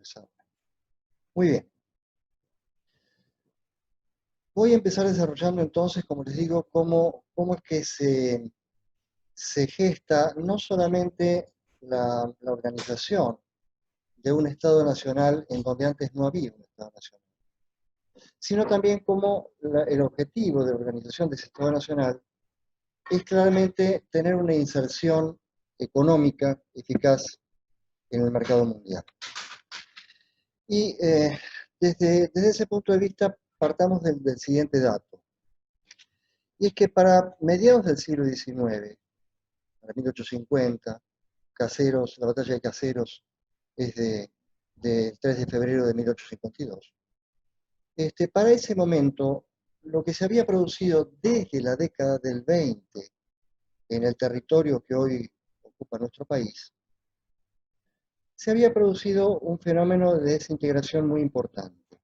empezar. Muy bien. Voy a empezar desarrollando entonces, como les digo, cómo es que se gesta no solamente la organización de un Estado nacional en donde antes no había un Estado nacional, sino también cómo el objetivo de la organización de ese Estado nacional es claramente tener una inserción económica eficaz en el mercado mundial. Y desde ese punto de vista partamos del siguiente dato. Y es que para mediados del siglo XIX, para 1850, Caseros, la batalla de Caseros es del 3 de febrero de 1852. Para ese momento, lo que se había producido desde la década del 20 en el territorio que hoy ocupa nuestro país, se había producido un fenómeno de desintegración muy importante.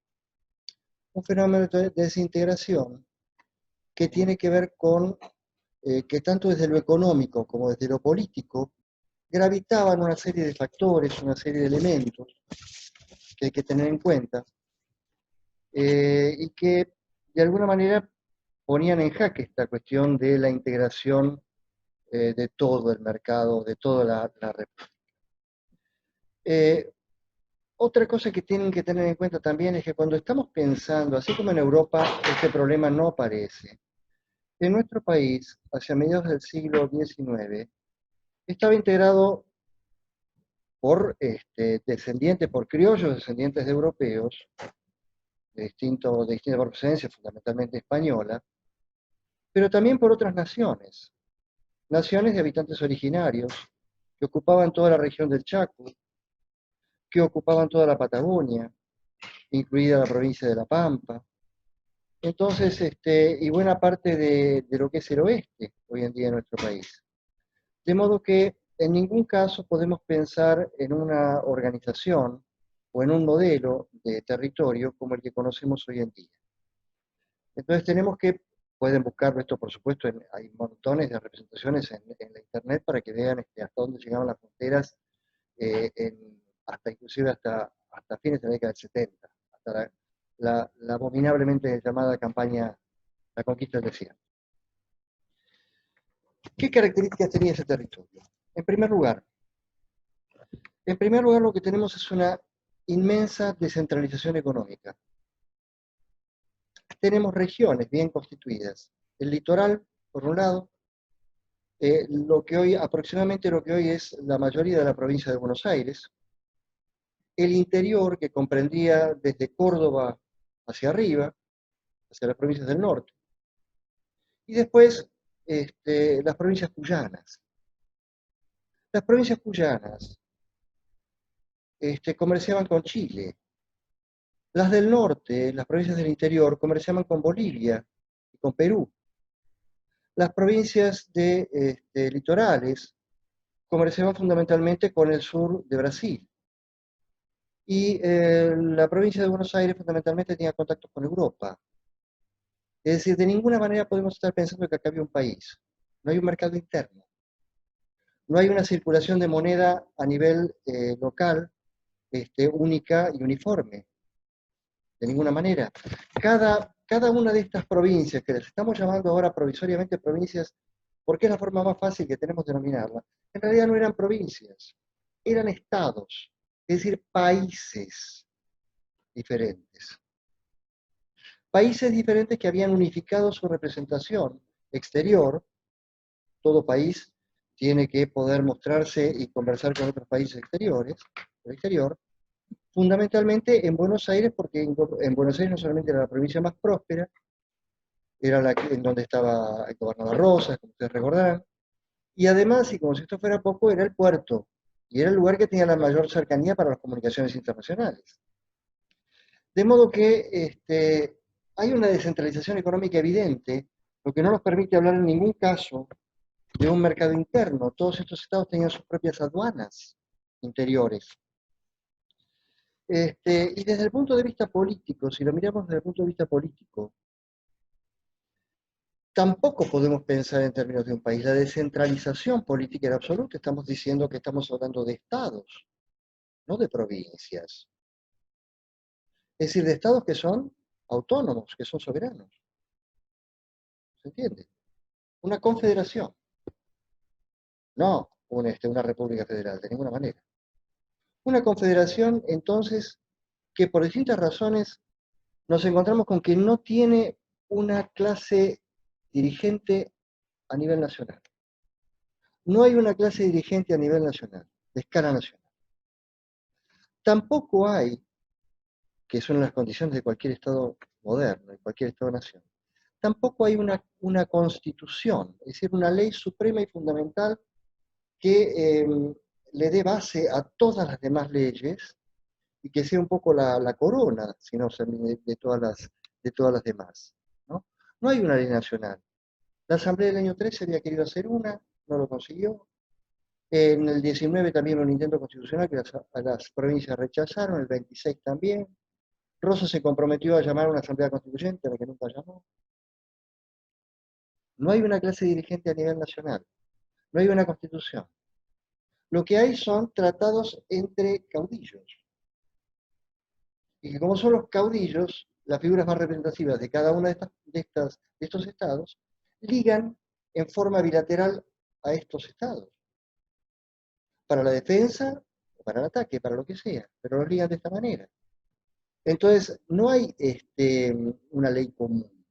Un fenómeno de desintegración que tiene que ver con que tanto desde lo económico como desde lo político gravitaban una serie de factores, una serie de elementos que hay que tener en cuenta y que de alguna manera ponían en jaque esta cuestión de la integración de todo el mercado, de toda la República. Otra cosa que tienen que tener en cuenta también es que cuando estamos pensando, así como en Europa, este problema no aparece. En nuestro país, hacia mediados del siglo XIX, estaba integrado por descendientes, por criollos descendientes de europeos, de distinta procedencia, fundamentalmente española, pero también por otras naciones de habitantes originarios que ocupaban toda la región del Chaco, que ocupaban toda la Patagonia, incluida la provincia de La Pampa. Entonces, y buena parte de lo que es el oeste hoy en día en nuestro país. De modo que en ningún caso podemos pensar en una organización o en un modelo de territorio como el que conocemos hoy en día. Entonces tenemos que, pueden buscarlo esto por supuesto, hay montones de representaciones en la internet para que vean hasta dónde llegaban las fronteras, inclusive hasta fines de la década del 70, hasta la abominablemente llamada campaña La Conquista del Desierto. ¿Qué características tenía ese territorio? En primer lugar, lo que tenemos es una inmensa descentralización económica. Tenemos regiones bien constituidas. El litoral, por un lado, aproximadamente lo que hoy es la mayoría de la provincia de Buenos Aires. El interior, que comprendía desde Córdoba hacia arriba, hacia las provincias del norte. Y después, las provincias cuyanas. Las provincias cuyanas comerciaban con Chile. Las del norte, las provincias del interior, comerciaban con Bolivia y con Perú. Las provincias litorales comerciaban fundamentalmente con el sur de Brasil. Y la provincia de Buenos Aires fundamentalmente tenía contactos con Europa. Es decir, de ninguna manera podemos estar pensando que acá había un país. No hay un mercado interno. No hay una circulación de moneda a nivel local única y uniforme. De ninguna manera. Cada una de estas provincias, que les estamos llamando ahora provisoriamente provincias, porque es la forma más fácil que tenemos de denominarla, en realidad no eran provincias, eran estados, es decir, países diferentes. Países diferentes que habían unificado su representación exterior. Todo país tiene que poder mostrarse y conversar con otros países exteriores, del exterior, fundamentalmente en Buenos Aires, porque en Buenos Aires no solamente era la provincia más próspera, era en donde estaba el gobernador Rosas, como ustedes recordarán, y además, y como si esto fuera poco, era el puerto, y era el lugar que tenía la mayor cercanía para las comunicaciones internacionales. De modo que hay una descentralización económica evidente, lo que no nos permite hablar en ningún caso de un mercado interno. Todos estos estados tenían sus propias aduanas interiores. Y desde el punto de vista político, si lo miramos desde el punto de vista político, tampoco podemos pensar en términos de un país. La descentralización política era absoluta. Estamos diciendo que estamos hablando de estados, no de provincias. Es decir, de estados que son autónomos, que son soberanos. ¿Se entiende? Una confederación, no una república federal, de ninguna manera. Una confederación, entonces, que por distintas razones nos encontramos con que no tiene una clase dirigente a nivel nacional. No hay una clase dirigente a nivel nacional, de escala nacional. Tampoco hay, que son las condiciones de cualquier Estado moderno, de cualquier Estado-nación, tampoco hay una constitución, es decir, una ley suprema y fundamental que le dé base a todas las demás leyes y que sea un poco la corona, si no, de todas las demás. ¿No? No hay una ley nacional. La Asamblea del año 13 había querido hacer una, no lo consiguió. En el 19 también un intento constitucional que las provincias rechazaron, el 26 también. Rosa se comprometió a llamar a una asamblea constituyente, a la que nunca llamó. No hay una clase dirigente a nivel nacional, no hay una constitución. Lo que hay son tratados entre caudillos. Y que como son los caudillos, las figuras más representativas de cada uno de estos estados, ligan en forma bilateral a estos estados. Para la defensa, o para el ataque, para lo que sea, pero los ligan de esta manera. Entonces, no hay una ley común.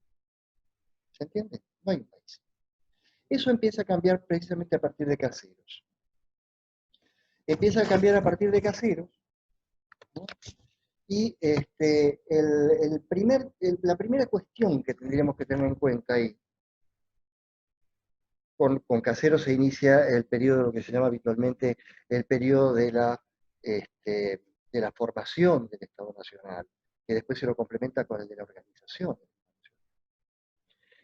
¿Se entiende? No hay un país. Eso empieza a cambiar precisamente a partir de Caseros. Empieza a cambiar a partir de Caseros, ¿no? Y la primera cuestión que tendríamos que tener en cuenta ahí, con Caseros se inicia el periodo, lo que se llama habitualmente el periodo de la formación del Estado Nacional, que después se lo complementa con el de la organización.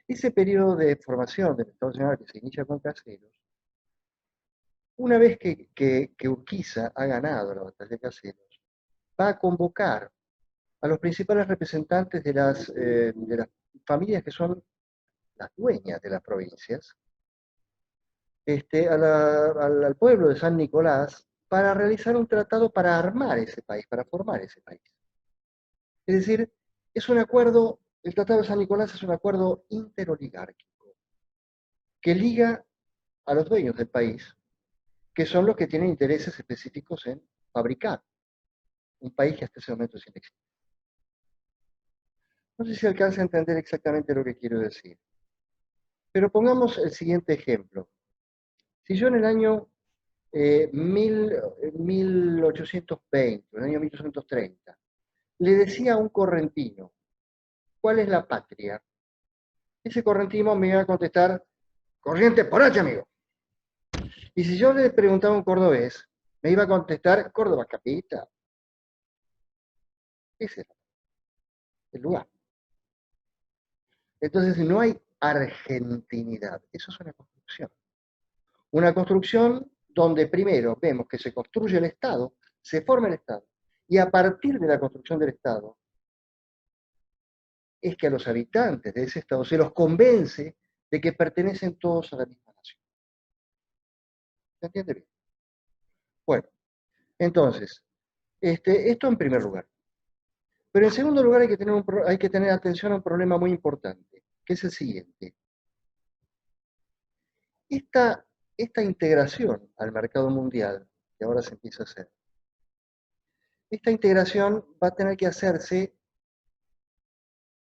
Ese periodo de formación del Estado Nacional que se inicia con Caseros, una vez que Urquiza ha ganado la batalla de Caseros, va a convocar a los principales representantes de las familias que son las dueñas de las provincias, al pueblo de San Nicolás, para realizar un tratado para armar ese país, para formar ese país. Es decir, es un acuerdo, el Tratado de San Nicolás es un acuerdo interoligárquico, que liga a los dueños del país, que son los que tienen intereses específicos en fabricar un país que hasta ese momento es inexistente. No sé si alcanza a entender exactamente lo que quiero decir, pero pongamos el siguiente ejemplo. Si yo en el año 1820, en el año 1830, le decía a un correntino, ¿cuál es la patria? Ese correntino me iba a contestar, Corrientes por H, amigo. Y si yo le preguntaba a un cordobés, me iba a contestar, Córdoba capital. Ese era el lugar. Entonces no hay argentinidad, eso es una construcción. Una construcción donde primero vemos que se construye el Estado, se forma el Estado, y a partir de la construcción del Estado, es que a los habitantes de ese Estado se los convence de que pertenecen todos a la misma nación. ¿Se entiende bien? Bueno, entonces, esto en primer lugar. Pero en segundo lugar hay que tener atención a un problema muy importante, que es el siguiente. Esta integración al mercado mundial, que ahora se empieza a hacer, esta integración va a tener que hacerse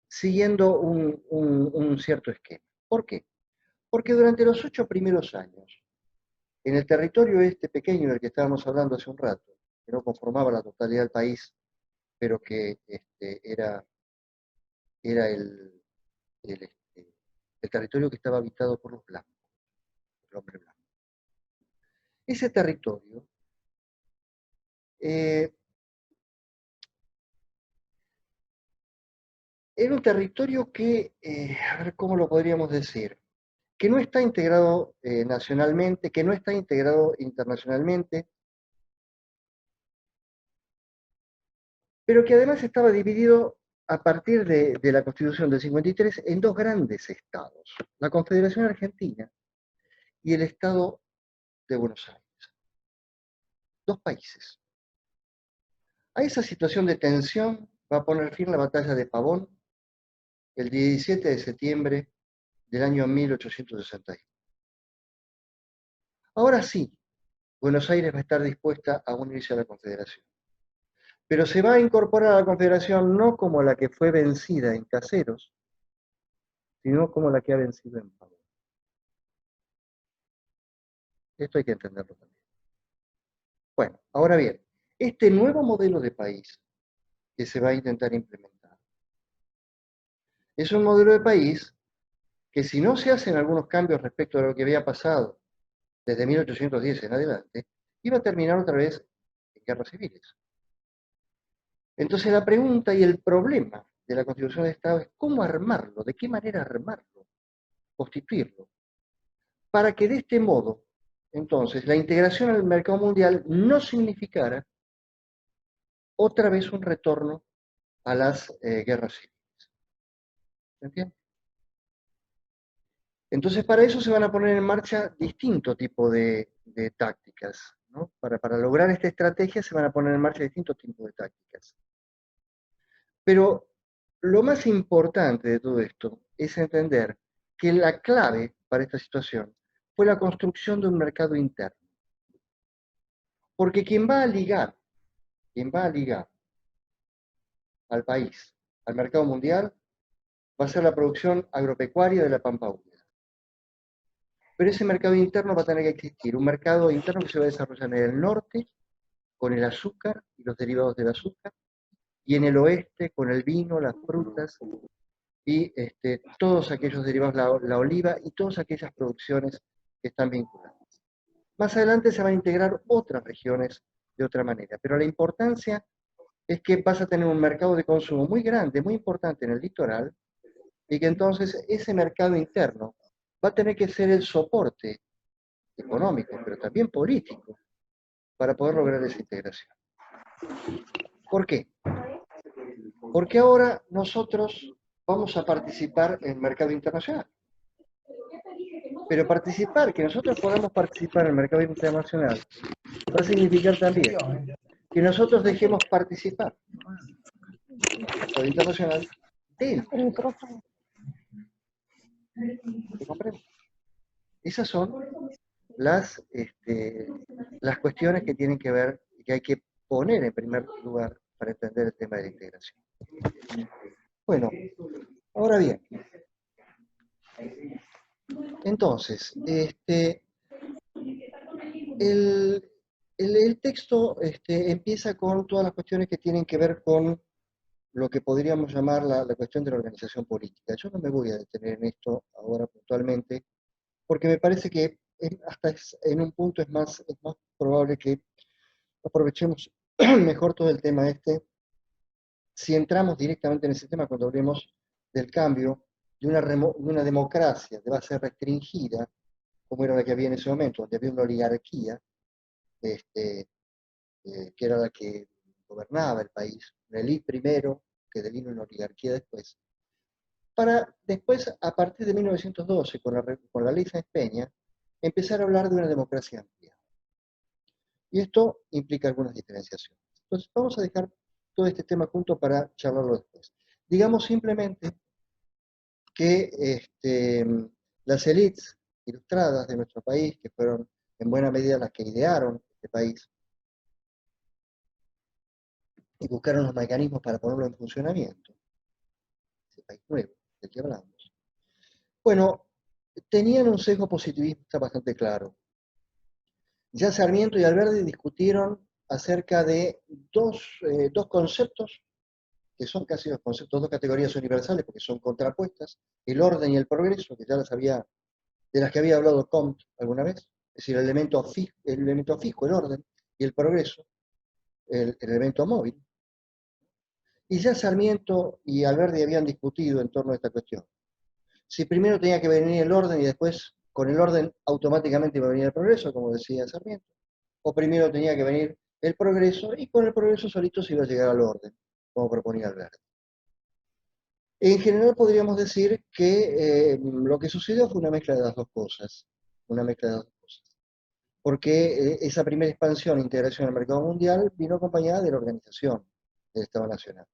siguiendo un cierto esquema. ¿Por qué? Porque durante los 8 primeros años, en el territorio este pequeño del que estábamos hablando hace un rato, que no conformaba la totalidad del país, pero que era el territorio que estaba habitado por los blancos, el hombre blanco. Ese territorio era un territorio que, a ver cómo lo podríamos decir, que no está integrado nacionalmente, que no está integrado internacionalmente, pero que además estaba dividido a partir de la Constitución del 53 en dos grandes estados, la Confederación Argentina y el Estado de Buenos Aires. Dos países. A esa situación de tensión va a poner fin a la batalla de Pavón el 17 de septiembre del año 1861. Ahora sí, Buenos Aires va a estar dispuesta a unirse a la Confederación. Pero se va a incorporar a la Confederación no como la que fue vencida en Caseros, sino como la que ha vencido en Pavón. Esto hay que entenderlo también. Bueno, ahora bien, este nuevo modelo de país que se va a intentar implementar es un modelo de país que si no se hacen algunos cambios respecto a lo que había pasado desde 1810 en adelante, iba a terminar otra vez en guerras civiles. Entonces la pregunta y el problema de la Constitución de Estado es cómo armarlo, de qué manera armarlo, constituirlo, para que de este modo, entonces, la integración al mercado mundial no significara otra vez un retorno a las guerras civiles. ¿Se entiende? Entonces, para eso se van a poner en marcha distintos tipos de tácticas, ¿no? Para lograr esta estrategia se van a poner en marcha distintos tipos de tácticas. Pero lo más importante de todo esto es entender que la clave para esta situación fue la construcción de un mercado interno. Porque quien va a ligar al país, al mercado mundial, va a ser la producción agropecuaria de la pampa húmeda. Pero ese mercado interno va a tener que existir, un mercado interno que se va a desarrollar en el norte con el azúcar y los derivados del azúcar, y en el oeste con el vino, las frutas y todos aquellos derivados, la oliva y todas aquellas producciones que están vinculadas. Más adelante se van a integrar otras regiones de otra manera, pero la importancia es que vas a tener un mercado de consumo muy grande, muy importante en el litoral, y que entonces ese mercado interno va a tener que ser el soporte económico, pero también político, para poder lograr esa integración. ¿Por qué? Porque ahora nosotros vamos a participar en el mercado internacional. Pero participar, que nosotros podamos participar en el mercado internacional, va a significar también que nosotros dejemos participar en el mercado internacional dentro. ¿Se comprende? Esas son las cuestiones que tienen que ver y que hay que poner en primer lugar para entender el tema de la integración. Bueno, ahora bien, entonces, el texto empieza con todas las cuestiones que tienen que ver con lo que podríamos llamar la cuestión de la organización política. Yo no me voy a detener en esto ahora puntualmente, porque me parece que hasta en un punto es más probable que aprovechemos mejor todo el tema si entramos directamente en ese tema cuando hablemos del cambio de una democracia de base restringida, como era la que había en ese momento, donde había una oligarquía, que era la que gobernaba el país, una élite primero, que devino una oligarquía después, para después, a partir de 1912, con la ley Sáenz Peña, empezar a hablar de una democracia amplia. Y esto implica algunas diferenciaciones. Entonces, vamos a dejar todo este tema junto para charlarlo después. Digamos simplemente que las élites ilustradas de nuestro país, que fueron en buena medida las que idearon este país, y buscaron los mecanismos para ponerlo en funcionamiento, ese país nuevo del que hablamos, bueno, tenían un sesgo positivista bastante claro. Ya Sarmiento y Alberdi discutieron acerca de dos conceptos que son casi dos conceptos, dos categorías universales porque son contrapuestas, el orden y el progreso, que ya de las que había hablado Comte alguna vez, es decir, el elemento fijo, el orden, y el progreso, el elemento móvil. Y ya Sarmiento y Alberdi habían discutido en torno a esta cuestión. Si primero tenía que venir el orden y después con el orden automáticamente iba a venir el progreso, como decía Sarmiento, o primero tenía que venir el progreso y con el progreso solito se iba a llegar al orden, como proponía Alberdi. En general podríamos decir que lo que sucedió fue una mezcla de las dos cosas, una mezcla de las dos cosas, porque esa primera expansión e integración al mercado mundial vino acompañada de la organización del Estado Nacional.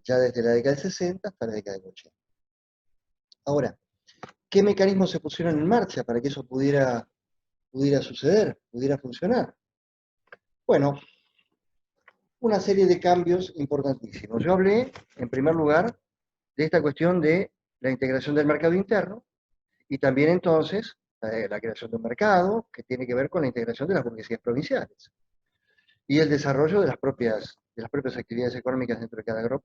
ya desde la década del 60 hasta la década del 80. Ahora, ¿qué mecanismos se pusieron en marcha para que eso pudiera suceder, pudiera funcionar? Bueno, una serie de cambios importantísimos. Yo hablé, en primer lugar, de esta cuestión de la integración del mercado interno y también entonces la creación de un mercado que tiene que ver con la integración de las burguesías provinciales y el desarrollo de las propias actividades económicas dentro de cada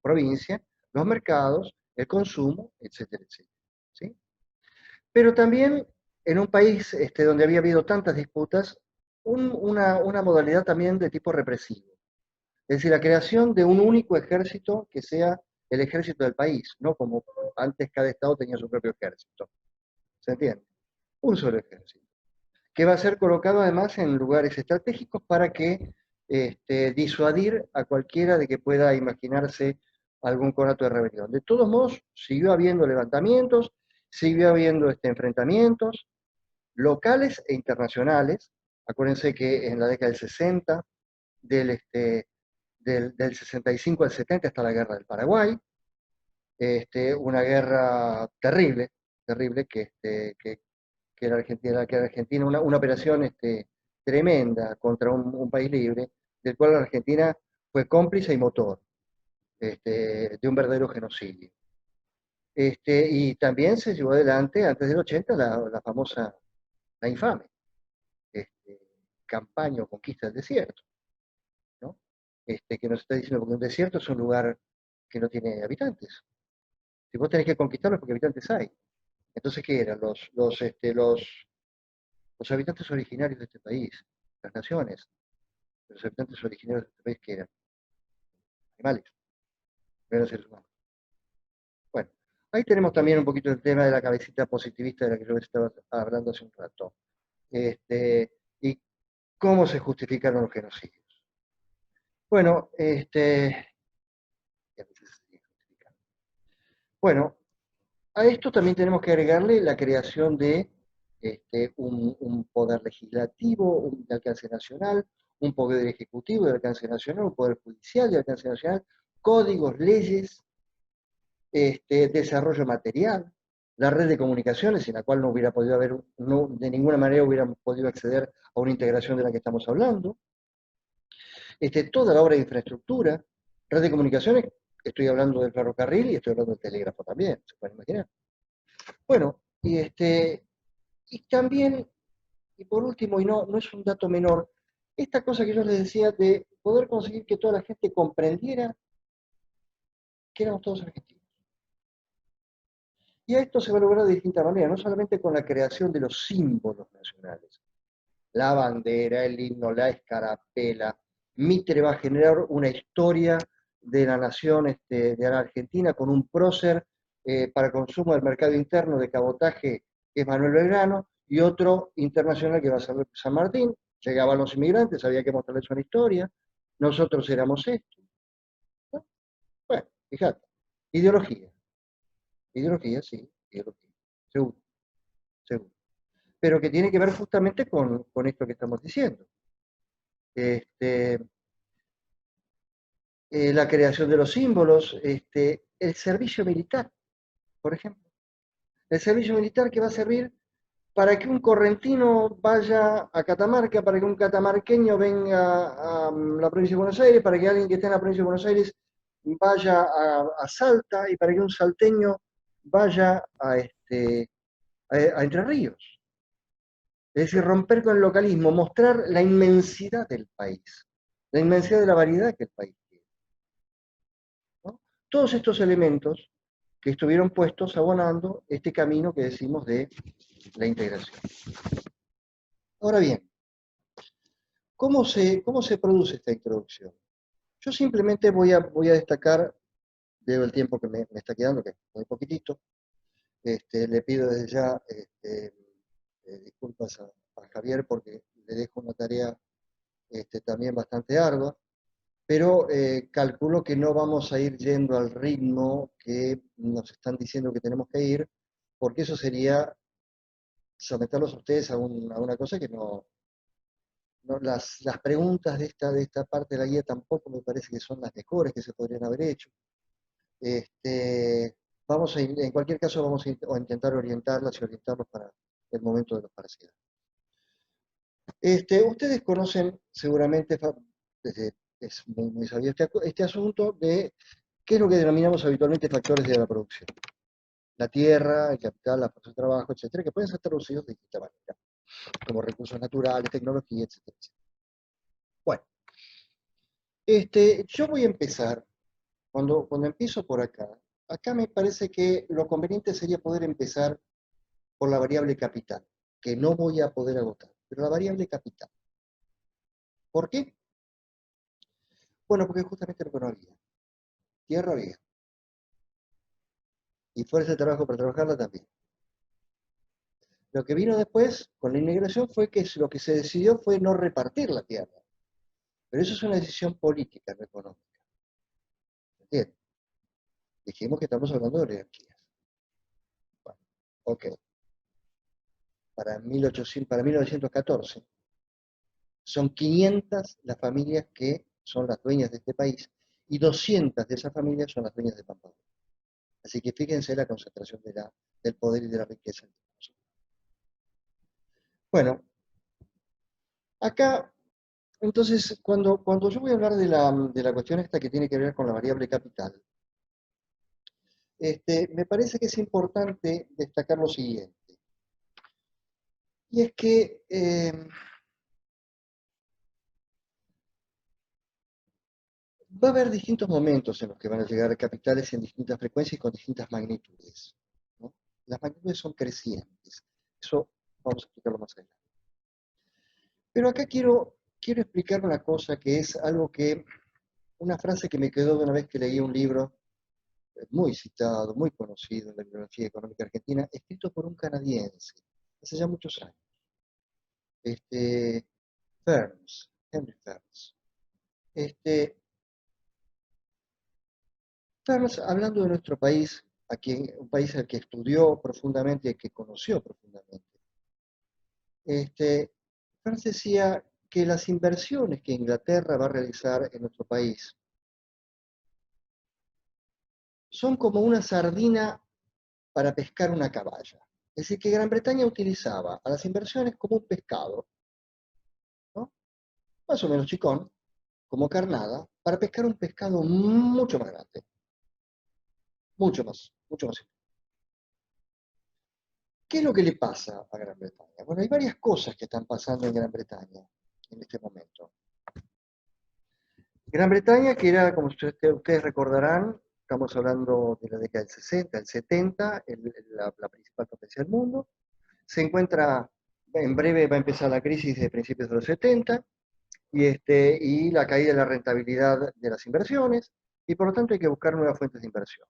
provincia, los mercados, el consumo, etcétera, etcétera. ¿Sí? Pero también en un país donde había habido tantas disputas, una modalidad también de tipo represivo. Es decir, la creación de un único ejército que sea el ejército del país, no como antes cada estado tenía su propio ejército. ¿Se entiende? Un solo ejército, que va a ser colocado además en lugares estratégicos para que disuadir a cualquiera de que pueda imaginarse algún conato de rebelión. De todos modos, siguió habiendo levantamientos, siguió habiendo enfrentamientos locales e internacionales. Acuérdense que en la década del 60, del, del 65 al 70 está la guerra del Paraguay, una guerra terrible, terrible que era Argentina una operación tremenda contra un país libre, del cual la Argentina fue cómplice y motor de un verdadero genocidio. Y también se llevó adelante, antes del 80, la famosa, la infame este, campaña o conquista del desierto, ¿no? Que nos está diciendo porque un desierto es un lugar que no tiene habitantes. Si vos tenés que conquistarlo es porque habitantes hay. Entonces, ¿qué eran? Los habitantes originarios de este país, las naciones, los habitantes originarios de este país, ¿qué eran? Animales, no eran seres humanos. Bueno, ahí tenemos también un poquito el tema de la cabecita positivista de la que yo estaba hablando hace un rato. Y cómo se justificaron los genocidios. Bueno, bueno, a esto también tenemos que agregarle la creación de un poder legislativo de alcance nacional, un poder ejecutivo de alcance nacional, un poder judicial de alcance nacional, códigos, leyes, desarrollo material, la red de comunicaciones en la cual no hubiera podido haber, no, de ninguna manera hubiéramos podido acceder a una integración de la que estamos hablando, toda la obra de infraestructura, red de comunicaciones, estoy hablando del ferrocarril y estoy hablando del telégrafo también, se pueden imaginar. Bueno, y también, y por último, y no es un dato menor, esta cosa que yo les decía de poder conseguir que toda la gente comprendiera que éramos todos argentinos. Y a esto se va a lograr de distintas maneras, no solamente con la creación de los símbolos nacionales, la bandera, el himno, la escarapela. Mitre va a generar una historia de la nación de la Argentina con un prócer para consumo del mercado interno de cabotaje, que es Manuel Belgrano, y otro internacional que va a ser San Martín. Llegaban los inmigrantes, había que mostrarles una historia, nosotros éramos esto. ¿No? Bueno, fíjate, ideología, ideología, sí, ideología, seguro, seguro. Pero que tiene que ver justamente con esto que estamos diciendo. La creación de los símbolos, el servicio militar, por ejemplo. El servicio militar que va a servir para que un correntino vaya a Catamarca, para que un catamarqueño venga a la provincia de Buenos Aires, para que alguien que esté en la provincia de Buenos Aires vaya a Salta y para que un salteño vaya a Entre Ríos. Es decir, romper con el localismo, mostrar la inmensidad del país, la inmensidad de la variedad que el país tiene. ¿No? Todos estos elementos que estuvieron puestos abonando este camino que decimos de la integración. Ahora bien, cómo se produce esta introducción? Yo simplemente voy a destacar, debo el tiempo que me está quedando, que es muy poquitito, le pido desde ya disculpas a Javier porque le dejo una tarea también bastante ardua, pero calculo que no vamos a ir yendo al ritmo que nos están diciendo que tenemos que ir, porque eso sería someterlos a ustedes a una cosa que las preguntas de esta parte de la guía tampoco me parece que son las mejores que se podrían haber hecho. En cualquier caso vamos a intentar orientarlas y orientarlos para el momento de los parciales. Ustedes conocen seguramente, es muy sabido este asunto de qué es lo que denominamos habitualmente factores de la producción. La tierra, el capital, la fuerza de trabajo, etcétera, que pueden ser traducidos de distinta manera, como recursos naturales, tecnología, etcétera, etcétera. Bueno, yo voy a empezar, cuando empiezo por acá me parece que lo conveniente sería poder empezar por la variable capital, que no voy a poder agotar, pero la variable capital. ¿Por qué? Bueno, porque justamente lo que no había. Tierra había. Y fuerza de trabajo para trabajarla también. Lo que vino después, con la inmigración, fue que lo que se decidió fue no repartir la tierra. Pero eso es una decisión política, no económica. ¿Entiendes? Dijimos que estamos hablando de oligarquías. Bueno, ok. Para 1914, son 500 las familias que son las dueñas de este país y 200 de esas familias son las dueñas de Pampa. Así que fíjense la concentración del poder y de la riqueza. Bueno, acá, entonces, cuando yo voy a hablar de la cuestión esta que tiene que ver con la variable capital, me parece que es importante destacar lo siguiente. Y es que va a haber distintos momentos en los que van a llegar capitales en distintas frecuencias y con distintas magnitudes, ¿no? Las magnitudes son crecientes. Eso vamos a explicarlo más adelante. Pero acá quiero explicar una cosa que es algo una frase que me quedó de una vez que leí un libro muy citado, muy conocido en la bibliografía económica argentina, escrito por un canadiense, hace ya muchos años, Henry Ferns. Ferns, hablando de nuestro país, un país al que estudió profundamente y que conoció profundamente, Ferns decía que las inversiones que Inglaterra va a realizar en nuestro país son como una sardina para pescar una caballa. Es decir, que Gran Bretaña utilizaba a las inversiones como un pescado, ¿no? Más o menos chicón, como carnada, para pescar un pescado mucho más grande, mucho más, mucho más. ¿Qué es lo que le pasa a Gran Bretaña? Bueno, hay varias cosas que están pasando en Gran Bretaña en este momento. Gran Bretaña, que era, como ustedes recordarán, estamos hablando de la década del 60, el 70, la principal potencia del mundo, se encuentra, en breve va a empezar la crisis de principios de los 70, y la caída de la rentabilidad de las inversiones, y por lo tanto hay que buscar nuevas fuentes de inversión.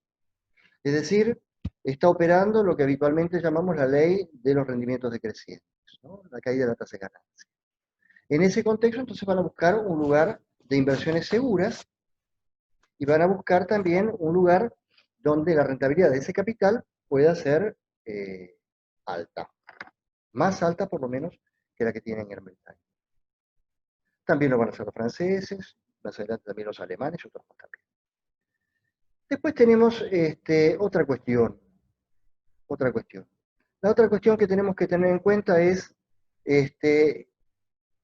Es decir, está operando lo que habitualmente llamamos la ley de los rendimientos decrecientes, ¿no? La caída de la tasa de ganancia. En ese contexto, entonces van a buscar un lugar de inversiones seguras y van a buscar también un lugar donde la rentabilidad de ese capital pueda ser alta, más alta por lo menos que la que tienen en Gran Bretaña. También lo van a hacer los franceses, más adelante también los alemanes y otros más también. Después tenemos otra cuestión. La otra cuestión que tenemos que tener en cuenta es que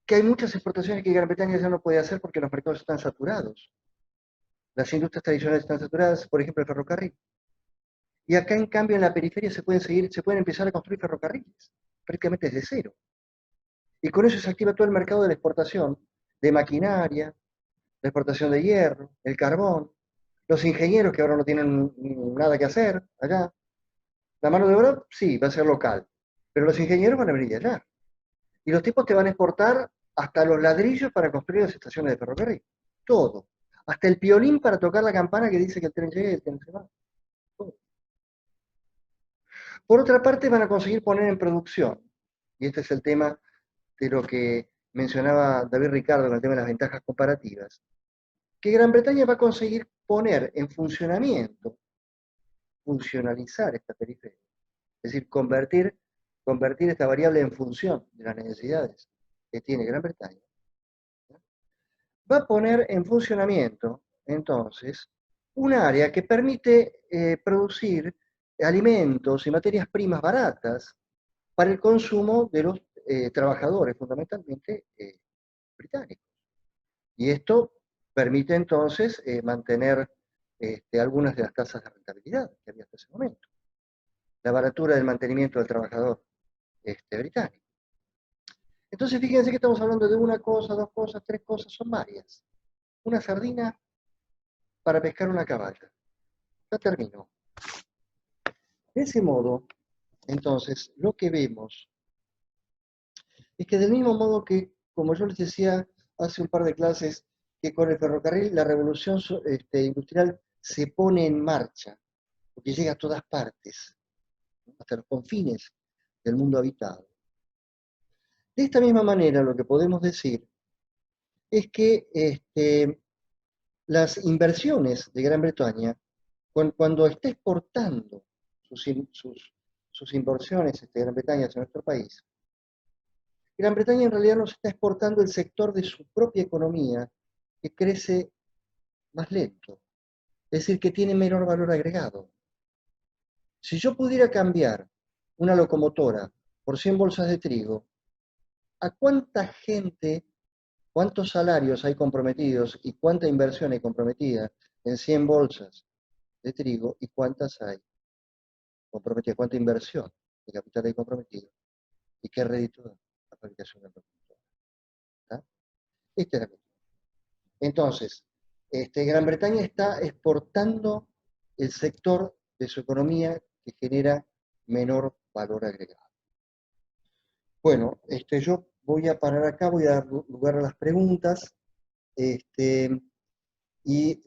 hay muchas exportaciones que Gran Bretaña ya no puede hacer porque los mercados están saturados. Las industrias tradicionales están saturadas, por ejemplo, el ferrocarril. Y acá, en cambio, en la periferia se pueden empezar a construir ferrocarriles, prácticamente desde cero. Y con eso se activa todo el mercado de la exportación de maquinaria, la exportación de hierro, el carbón, los ingenieros que ahora no tienen nada que hacer allá. La mano de obra, sí, va a ser local, pero los ingenieros van a venir de allá. Y los tipos te van a exportar hasta los ladrillos para construir las estaciones de ferrocarril. Todo. Hasta el piolín para tocar la campana que dice que el tren llega y el tren se va. Todo. Por otra parte, van a conseguir poner en producción, y este es el tema de lo que mencionaba David Ricardo con el tema de las ventajas comparativas, que Gran Bretaña va a conseguir poner en funcionamiento, funcionalizar esta periferia, es decir, convertir esta variable en función de las necesidades que tiene Gran Bretaña, va a poner en funcionamiento, entonces, un área que permite producir alimentos y materias primas baratas para el consumo de los trabajadores, fundamentalmente británicos. Y esto permite entonces mantener algunas de las tasas de rentabilidad que había hasta ese momento. La baratura del mantenimiento del trabajador británico. Entonces fíjense que estamos hablando de una cosa, dos cosas, tres cosas, son varias. Una sardina para pescar una caballa. Ya terminó. De ese modo, entonces, lo que vemos es que del mismo modo que, como yo les decía hace un par de clases, que con el ferrocarril la revolución industrial se pone en marcha, porque llega a todas partes, hasta los confines del mundo habitado. De esta misma manera, lo que podemos decir es que las inversiones de Gran Bretaña, cuando está exportando sus inversiones Gran Bretaña hacia nuestro país, Gran Bretaña en realidad nos está exportando el sector de su propia economía que crece más lento, es decir, que tiene menor valor agregado. Si yo pudiera cambiar una locomotora por 100 bolsas de trigo, ¿a cuánta gente, cuántos salarios hay comprometidos y cuánta inversión hay comprometida en 100 bolsas de trigo y cuántas hay comprometidas, cuánta inversión de capital hay comprometido y qué rédito da la fabricación de la locomotora? Esta es la cuestión. Entonces, Gran Bretaña está exportando el sector de su economía que genera menor valor agregado. Bueno, yo voy a parar acá, voy a dar lugar a las preguntas, y